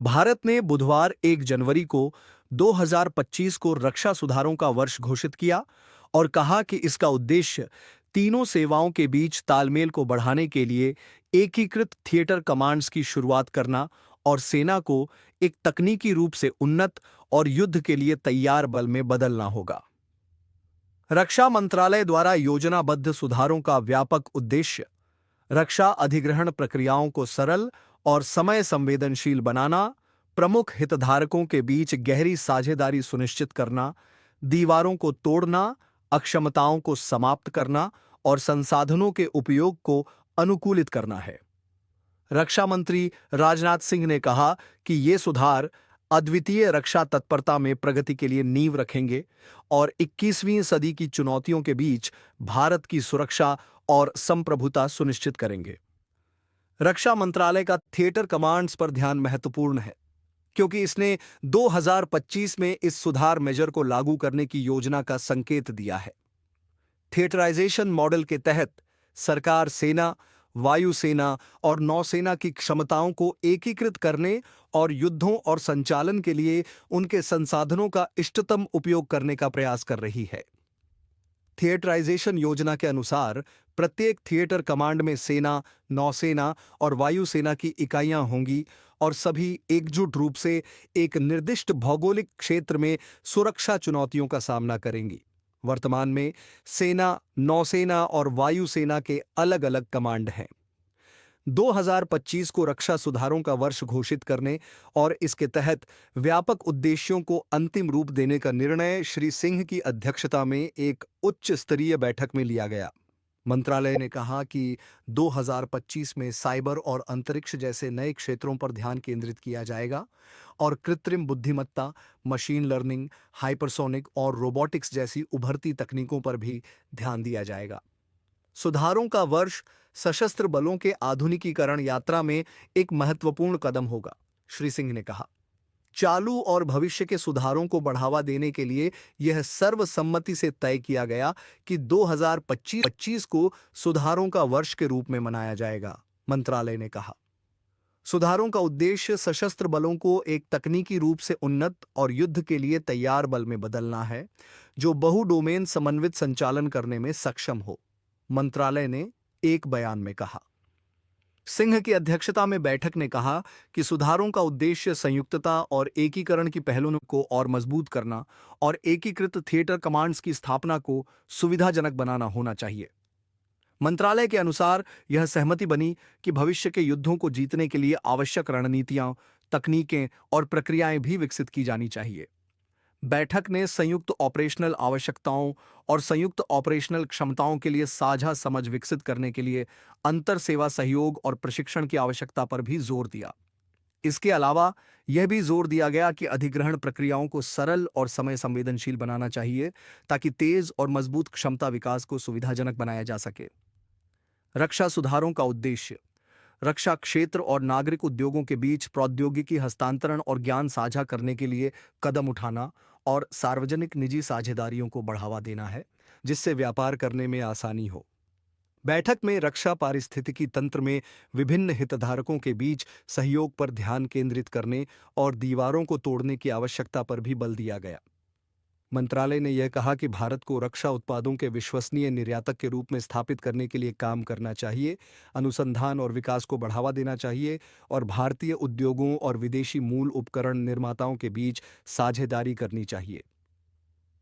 भारत ने बुधवार 1 जनवरी को 2025 को रक्षा सुधारों का वर्ष घोषित किया और कहा कि इसका उद्देश्य तीनों सेवाओं के बीच तालमेल को बढ़ाने के लिए एकीकृत थिएटर कमांड्स की शुरुआत करना और सेना को एक तकनीकी रूप से उन्नत और युद्ध के लिए तैयार बल में बदलना होगा। रक्षा मंत्रालय द्वारा योजनाबद्ध सुधारों का व्यापक उद्देश्य रक्षा अधिग्रहण प्रक्रियाओं को सरल और समय संवेदनशील बनाना, प्रमुख हितधारकों के बीच गहरी साझेदारी सुनिश्चित करना, दीवारों को तोड़ना, अक्षमताओं को समाप्त करना और संसाधनों के उपयोग को अनुकूलित करना है। रक्षा मंत्री राजनाथ सिंह ने कहा कि ये सुधार अद्वितीय रक्षा तत्परता में प्रगति के लिए नींव रखेंगे और 21वीं सदी की चुनौतियों के बीच भारत की सुरक्षा और संप्रभुता सुनिश्चित करेंगे। रक्षा मंत्रालय का थिएटर कमांड्स पर ध्यान महत्वपूर्ण है क्योंकि इसने 2025 में इस सुधार मेजर को लागू करने की योजना का संकेत दिया है। थिएटराइजेशन मॉडल के तहत सरकार सेना, वायुसेना और नौसेना की क्षमताओं को एकीकृत करने और युद्धों और संचालन के लिए उनके संसाधनों का इष्टतम उपयोग करने का प्रयास कर रही है। थिएटराइजेशन योजना के अनुसार प्रत्येक थिएटर कमांड में सेना, नौसेना और वायुसेना की इकाइयां होंगी और सभी एकजुट रूप से एक निर्दिष्ट भौगोलिक क्षेत्र में सुरक्षा चुनौतियों का सामना करेंगी। वर्तमान में सेना, नौसेना और वायुसेना के अलग-अलग कमांड हैं। 2025 को रक्षा सुधारों का वर्ष घोषित करने और इसके तहत व्यापक उद्देश्यों को अंतिम रूप देने का निर्णय श्री सिंह की अध्यक्षता में एक उच्च स्तरीय बैठक में लिया गया। मंत्रालय ने कहा कि 2025 में साइबर और अंतरिक्ष जैसे नए क्षेत्रों पर ध्यान केंद्रित किया जाएगा और कृत्रिम बुद्धिमत्ता, मशीन लर्निंग, हाइपरसोनिक और रोबोटिक्स जैसी उभरती तकनीकों पर भी ध्यान दिया जाएगा। सुधारों का वर्ष सशस्त्र बलों के आधुनिकीकरण यात्रा में एक महत्वपूर्ण कदम होगा, श्री सिंह ने कहा। चालू और भविष्य के सुधारों को बढ़ावा देने के लिए यह सर्वसम्मति से तय किया गया कि 2025 को सुधारों का वर्ष के रूप में मनाया जाएगा, मंत्रालय ने कहा। सुधारों का उद्देश्य सशस्त्र बलों को एक तकनीकी रूप से उन्नत और युद्ध के लिए तैयार बल में बदलना है, जो बहुडोमेन समन्वित संचालन करने में सक्षम हो, मंत्रालय ने एक बयान में कहा। सिंह की अध्यक्षता में बैठक ने कहा कि सुधारों का उद्देश्य संयुक्तता और एकीकरण की पहलों को और मजबूत करना और एकीकृत थिएटर कमांड्स की स्थापना को सुविधाजनक बनाना होना चाहिए। मंत्रालय के अनुसार यह सहमति बनी कि भविष्य के युद्धों को जीतने के लिए आवश्यक रणनीतियां, तकनीकें और प्रक्रियाएं भी विकसित की जानी चाहिए। बैठक ने संयुक्त ऑपरेशनल आवश्यकताओं और संयुक्त ऑपरेशनल क्षमताओं के लिए साझा समझ विकसित करने के लिए अंतर सेवा सहयोग और प्रशिक्षण की आवश्यकता पर भी जोर दिया। इसके अलावा यह भी जोर दिया गया कि अधिग्रहण प्रक्रियाओं को सरल और समय संवेदनशील बनाना चाहिए ताकि तेज और मजबूत क्षमता विकास को सुविधाजनक बनाया जा सके। रक्षा सुधारों का उद्देश्य रक्षा क्षेत्र और नागरिक उद्योगों के बीच प्रौद्योगिकी हस्तांतरण और ज्ञान साझा करने के लिए कदम उठाना और सार्वजनिक निजी साझेदारियों को बढ़ावा देना है, जिससे व्यापार करने में आसानी हो। बैठक में रक्षा पारिस्थितिकी तंत्र में विभिन्न हितधारकों के बीच सहयोग पर ध्यान केंद्रित करने और दीवारों को तोड़ने की आवश्यकता पर भी बल दिया गया। मंत्रालय ने यह कहा कि भारत को रक्षा उत्पादों के विश्वसनीय निर्यातक के रूप में स्थापित करने के लिए काम करना चाहिए, अनुसंधान और विकास को बढ़ावा देना चाहिए और भारतीय उद्योगों और विदेशी मूल उपकरण निर्माताओं के बीच साझेदारी करनी चाहिए।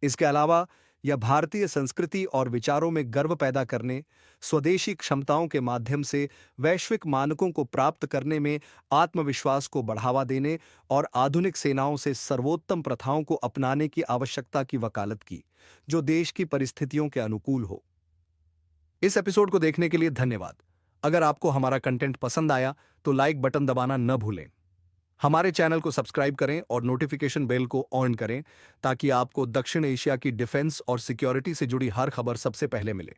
इसके अलावा यह भारतीय संस्कृति और विचारों में गर्व पैदा करने, स्वदेशी क्षमताओं के माध्यम से वैश्विक मानकों को प्राप्त करने में आत्मविश्वास को बढ़ावा देने और आधुनिक सेनाओं से सर्वोत्तम प्रथाओं को अपनाने की आवश्यकता की वकालत की, जो देश की परिस्थितियों के अनुकूल हो। इस एपिसोड को देखने के लिए धन्यवाद। अगर आपको हमारा कंटेंट पसंद आया तो लाइक बटन दबाना न भूलें। हमारे चैनल को सब्सक्राइब करें और नोटिफिकेशन बेल को ऑन करें ताकि आपको दक्षिण एशिया की डिफेंस और सिक्योरिटी से जुड़ी हर खबर सबसे पहले मिले।